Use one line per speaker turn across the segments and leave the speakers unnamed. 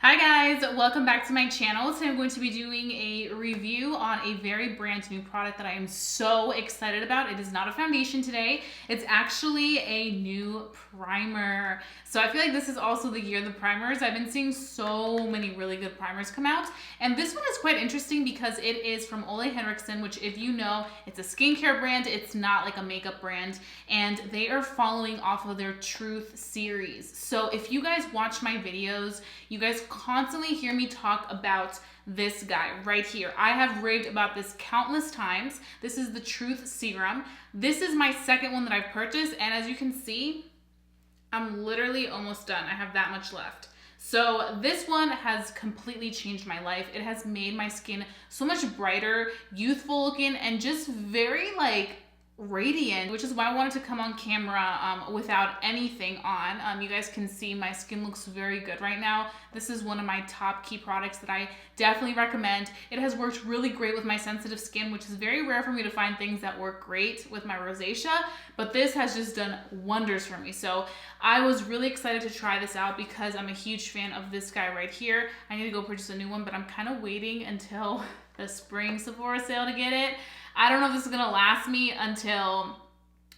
Hi guys, welcome back to my channel. Today I'm going to be doing a review on a very brand new product that I am so excited about. It is not a foundation today. It's actually a new primer. So I feel like this is also the year of the primers. I've been seeing so many really good primers come out. And this one is quite interesting because it is from Ole Henriksen, which if you know, it's a skincare brand. It's not like a makeup brand. And they are following off of their Truth series. So if you guys watch my videos, you guys constantly hear me talk about this guy right here. I have raved about this countless times. This is the Truth Serum. This is my second one that I've purchased, and as you can see, I'm literally almost done. I have that much left. So this one has completely changed my life. It has made my skin so much brighter, youthful looking, and just very radiant, which is why I wanted to come on camera without anything on. You guys can see my skin looks very good right now. This is one of my top key products that I definitely recommend. It has worked really great with my sensitive skin, which is very rare for me to find things that work great with my rosacea, but this has just done wonders for me. So I was really excited to try this out because I'm a huge fan of this guy right here. I need to go purchase a new one, but I'm kind of waiting until the spring Sephora sale to get it. I don't know if this is gonna last me until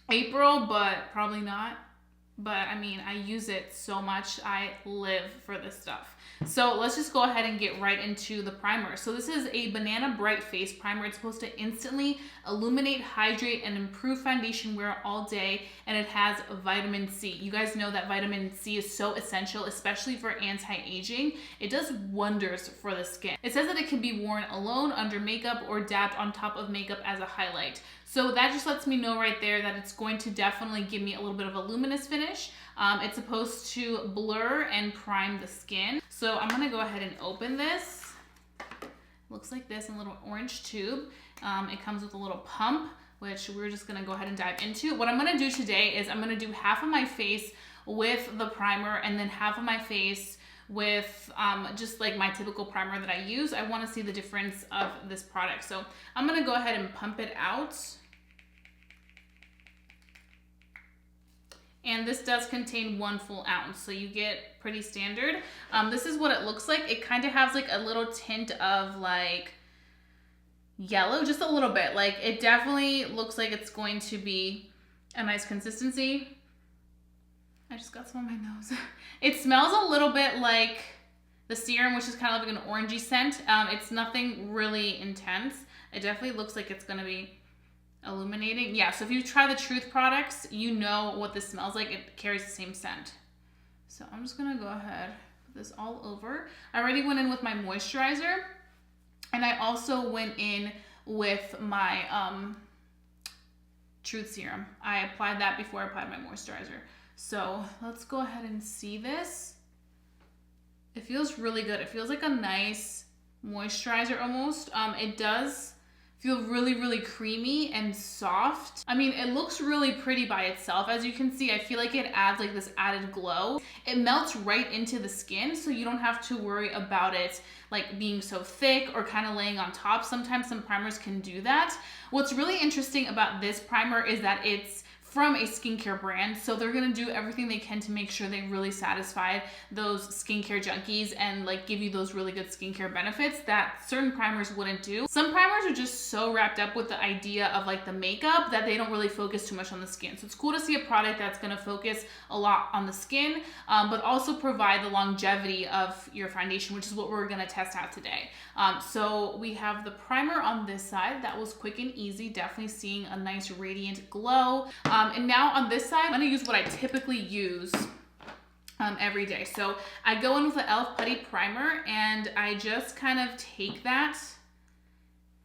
April, but probably not. But I mean, I use it so much. I live for this stuff. So let's just go ahead and get right into the primer. So this is a Banana Bright Face Primer. It's supposed to instantly illuminate, hydrate, and improve foundation wear all day. And it has vitamin C. You guys know that vitamin C is so essential, especially for anti-aging. It does wonders for the skin. It says that it can be worn alone, under makeup, or dabbed on top of makeup as a highlight. So that just lets me know right there that it's going to definitely give me a little bit of a luminous finish. It's supposed to blur and prime the skin. So I'm gonna go ahead and open this. Looks like this in a little orange tube. It comes with a little pump, which we're just gonna go ahead and dive into. What I'm gonna do today is I'm gonna do half of my face with the primer and then half of my face with just like my typical primer that I use. I wanna see the difference of this product. So I'm gonna go ahead and pump it out. And this does contain 1 full ounce, so you get pretty standard. This is what it looks like. It kind of has like a little tint of like yellow, just a little bit. Like it definitely looks like it's going to be a nice consistency. I just got some on my nose. It smells a little bit like the serum, which is kind of like an orangey scent. It's nothing really intense. It definitely looks like it's gonna be illuminating. Yeah, so if you try the Truth products, you know what this smells like. It carries the same scent. So I'm just gonna go ahead, put this all over. I already went in with my moisturizer, and I also went in with my Truth serum. I applied that before I applied my moisturizer. So let's go ahead and see this. It feels really good. It feels like a nice moisturizer almost. It does feel really creamy and soft. I mean, it looks really pretty by itself. As you can see, I feel like it adds like this added glow. It melts right into the skin, so you don't have to worry about it like being so thick or kind of laying on top. Sometimes some primers can do that. What's really interesting about this primer is that it's from a skincare brand, so they're gonna do everything they can to make sure they really satisfy those skincare junkies and like give you those really good skincare benefits that certain primers wouldn't do. Some primers are just so wrapped up with the idea of like the makeup that they don't really focus too much on the skin. So it's cool to see a product that's gonna focus a lot on the skin, but also provide the longevity of your foundation, which is what we're gonna test out today. So we have the primer on this side. That was quick and easy, definitely seeing a nice radiant glow. And now on this side, I'm gonna use what I typically use every day. So I go in with the e.l.f. Putty Primer, and I just kind of take that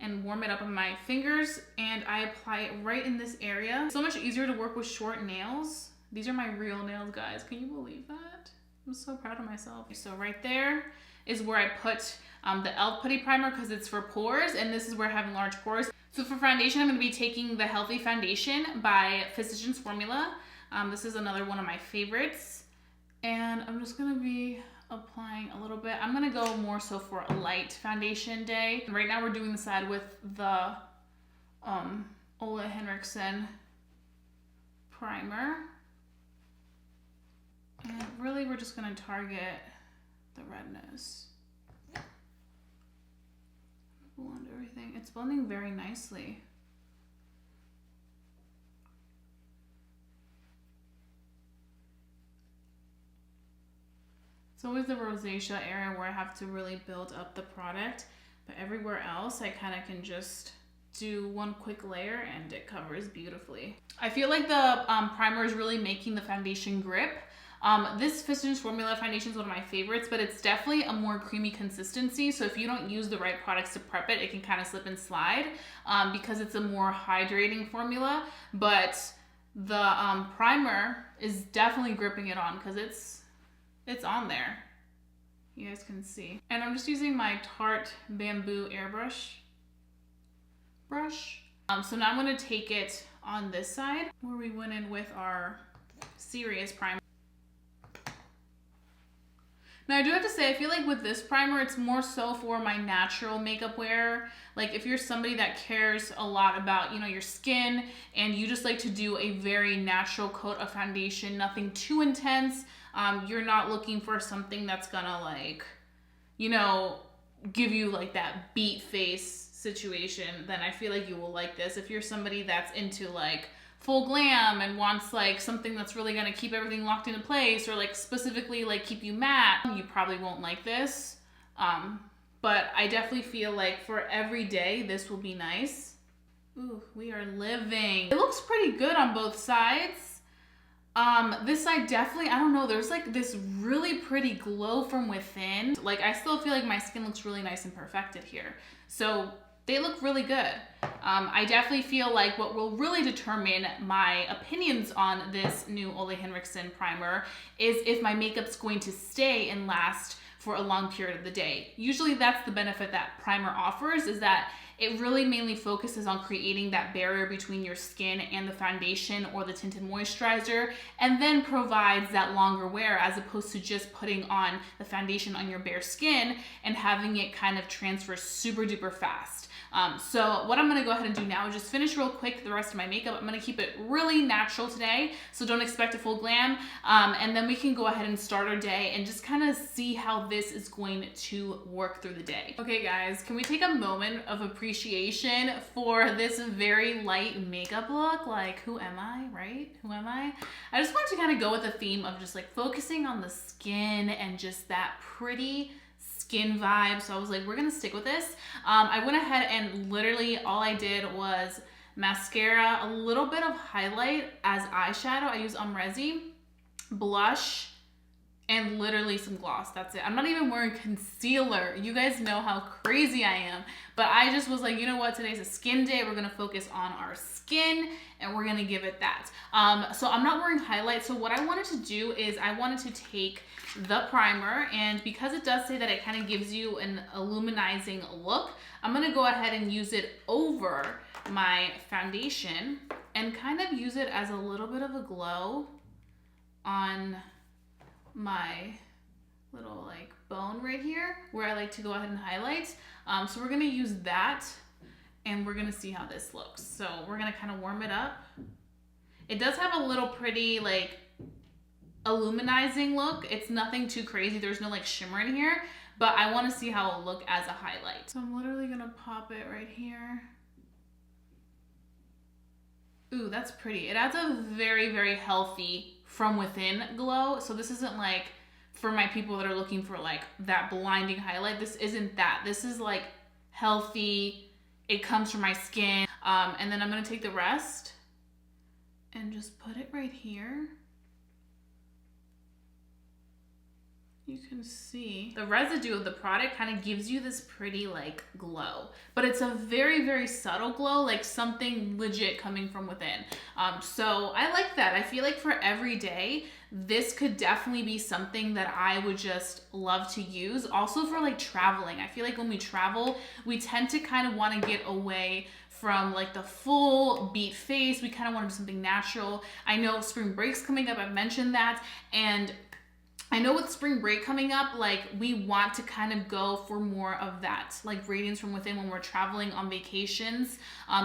and warm it up on my fingers, and I apply it right in this area. So much easier to work with short nails. These are my real nails, guys. Can you believe that? I'm so proud of myself. So right there is where I put the e.l.f. Putty Primer because it's for pores, and this is where I have large pores. So for foundation, I'm going to be taking the Healthy Foundation by Physicians Formula. This is another one of my favorites. And I'm just going to be applying a little bit. I'm going to go more so for a light foundation day. And right now we're doing the side with the Ole Henriksen primer. And really we're just going to target the redness. Blend everything. It's blending very nicely. It's always the rosacea area where I have to really build up the product, but everywhere else I kind of can just do one quick layer and it covers beautifully. I feel like the primer is really making the foundation grip. This Physicians Formula foundation is one of my favorites, but it's definitely a more creamy consistency. So if you don't use the right products to prep it, it can kind of slip and slide because it's a more hydrating formula. But the primer is definitely gripping it on because it's on there. You guys can see. And I'm just using my Tarte Bamboo Airbrush brush. So now I'm gonna take it on this side where we went in with our serious primer. Now I do have to say, I feel like with this primer, it's more so for my natural makeup wear. Like if you're somebody that cares a lot about, you know, your skin and you just like to do a very natural coat of foundation, nothing too intense. You're not looking for something that's gonna like, you know, give you like that beat face situation, then I feel like you will like this. If you're somebody that's into like full glam and wants like something that's really gonna keep everything locked into place or like specifically like keep you matte, you probably won't like this. But I definitely feel like for every day, this will be nice. Ooh, we are living. It looks pretty good on both sides. This side definitely, I don't know, there's like this really pretty glow from within. Like I still feel like my skin looks really nice and perfected here. So they look really good. I definitely feel like what will really determine my opinions on this new Ole Henriksen primer is if my makeup's going to stay and last for a long period of the day. Usually that's the benefit that primer offers, is that it really mainly focuses on creating that barrier between your skin and the foundation or the tinted moisturizer, and then provides that longer wear as opposed to just putting on the foundation on your bare skin and having it kind of transfer super duper fast. So what I'm gonna go ahead and do now is just finish real quick the rest of my makeup. I'm gonna keep it really natural today, so don't expect a full glam. And then we can go ahead and start our day and just kind of see how this is going to work through the day. Okay guys, can we take a moment of appreciation for this very light makeup look? Like, who am I, right? Who am I? I just wanted to kind of go with the theme of just like focusing on the skin and just that pretty skin vibe. So I was like, we're gonna stick with this. I went ahead and literally all I did was mascara, a little bit of highlight as eyeshadow. I use Umrezi, blush, and literally some gloss. That's it. I'm not even wearing concealer. You guys know how crazy I am. But I just was like, you know what? Today's a skin day. We're gonna focus on our skin and we're gonna give it that. So I'm not wearing highlight. So what I wanted to do is I wanted to take the primer, and because it does say that it kind of gives you an illuminizing look, I'm gonna go ahead and use it over my foundation and kind of use it as a little bit of a glow on my little like bone right here where I like to go ahead and highlight. So we're gonna use that and we're gonna see how this looks. So we're gonna kind of warm it up. It does have a little pretty like illuminizing look. It's nothing too crazy. There's no like shimmer in here, but I want to see how it'll look as a highlight. So I'm literally gonna pop it right here. Ooh, that's pretty. It adds a very, very healthy from within glow. So this isn't like for my people that are looking for like that blinding highlight. This isn't that. This is like healthy. It comes from my skin. And then I'm gonna take the rest and just put it right here. You can see the residue of the product kind of gives you this pretty like glow, but it's a very, very subtle glow, like something legit coming from within. So I like that. I feel like for every day, this could definitely be something that I would just love to use. Also for like traveling. I feel like when we travel, we tend to kind of want to get away from like the full beat face. We kind of want to do something natural. I know spring break's coming up. I've mentioned that. And I know with spring break coming up, like we want to kind of go for more of that, like radiance from within when we're traveling on vacations.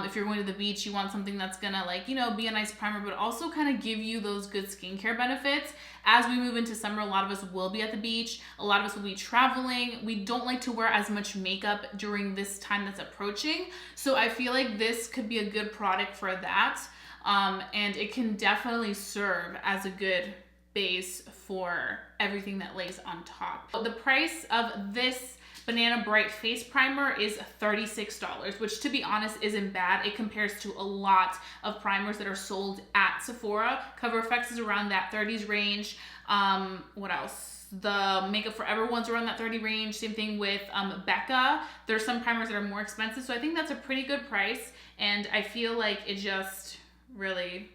If you're going to the beach, you want something that's gonna like, you know, be a nice primer, but also kind of give you those good skincare benefits. As we move into summer, a lot of us will be at the beach. A lot of us will be traveling. We don't like to wear as much makeup during this time that's approaching. So I feel like this could be a good product for that. And it can definitely serve as a good base for everything that lays on top. The price of this Banana Bright face primer is $36, which to be honest isn't bad. It compares to a lot of primers that are sold at Sephora. Cover FX is around that 30s range. What else? The Makeup Forever ones around that 30 range. Same thing with Becca. There's some primers that are more expensive, so I think that's a pretty good price, and I feel like it just really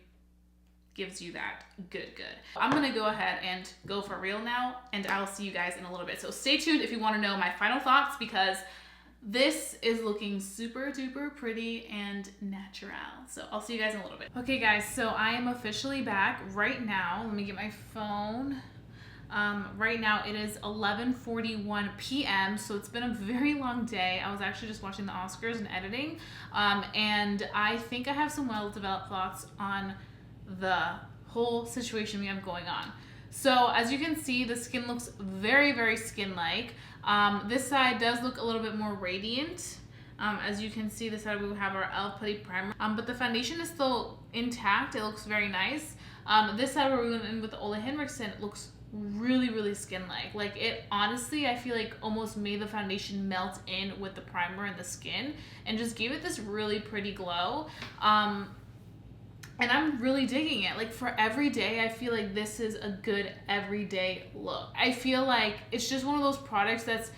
gives you that good. I'm gonna go ahead and go for real now, and I'll see you guys in a little bit. So stay tuned if you want to know my final thoughts, because this is looking super duper pretty and natural. So I'll see you guys in a little bit. Okay guys, so I am officially back right now. Let me get my phone. Right now it is 11:41 p.m. so it's been a very long day. I was actually just watching the Oscars and editing, and I think I have some well-developed thoughts on the whole situation we have going on. So as you can see, the skin looks very skin-like. This side does look a little bit more radiant. As you can see, this side we have our e.l.f. Putty Primer, but the foundation is still intact. It looks very nice. This side where we went in with the Ole Henriksen, it looks really skin-like. Like it honestly, I feel like almost made the foundation melt in with the primer and the skin and just gave it this really pretty glow. And I'm really digging it. Like for every day, I feel like this is a good everyday look. I feel like it's just one of those products that's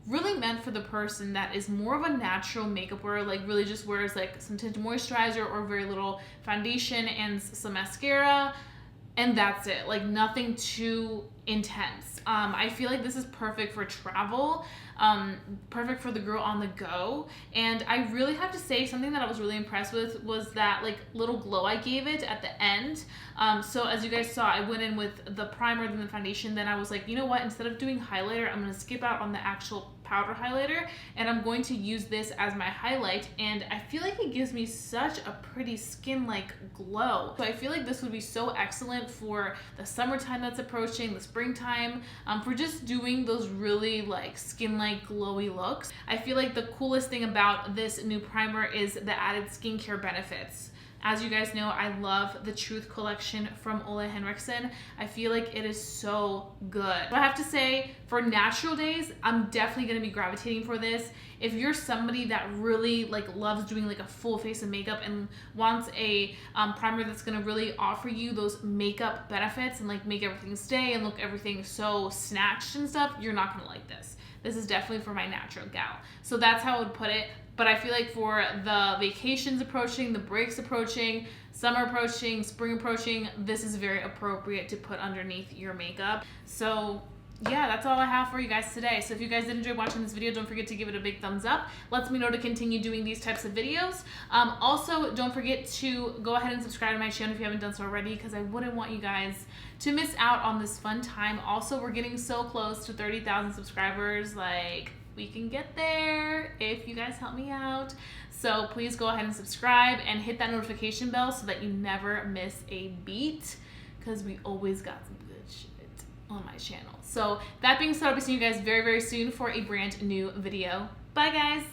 really meant for the person that is more of a natural makeup wearer, like really just wears like some tinted moisturizer or very little foundation and some mascara, and that's it. Like nothing too intense. I feel like this is perfect for travel, perfect for the girl on the go. And I really have to say, something that I was really impressed with was that like little glow I gave it at the end. So as you guys saw, I went in with the primer and the foundation. Then I was like, you know what, instead of doing highlighter, I'm gonna skip out on the actual powder highlighter, and I'm going to use this as my highlight, and I feel like it gives me such a pretty skin-like glow. So I feel like this would be so excellent for the summertime that's approaching, the springtime, for just doing those really like skin-like glowy looks. I feel like the coolest thing about this new primer is the added skincare benefits. As you guys know, I love the Truth collection from Ole Henriksen. I feel like it is so good. But I have to say, for natural days, I'm definitely gonna be gravitating for this. If you're somebody that really like loves doing like a full face of makeup and wants a primer that's gonna really offer you those makeup benefits and like make everything stay and look everything so snatched and stuff, you're not gonna like this. This is definitely for my natural gal. So that's how I would put it. But I feel like for the vacations approaching, the breaks approaching, summer approaching, spring approaching, this is very appropriate to put underneath your makeup. So yeah, that's all I have for you guys today. So if you guys did enjoy watching this video, don't forget to give it a big thumbs up. Lets me know to continue doing these types of videos. Also, don't forget to go ahead and subscribe to my channel if you haven't done so already, because I wouldn't want you guys to miss out on this fun time. Also, we're getting so close to 30,000 subscribers. Like, we can get there if you guys help me out. So please go ahead and subscribe and hit that notification bell so that you never miss a beat, because we always got some good shit on my channel. So that being said, I'll be seeing you guys very soon for a brand new video. Bye guys.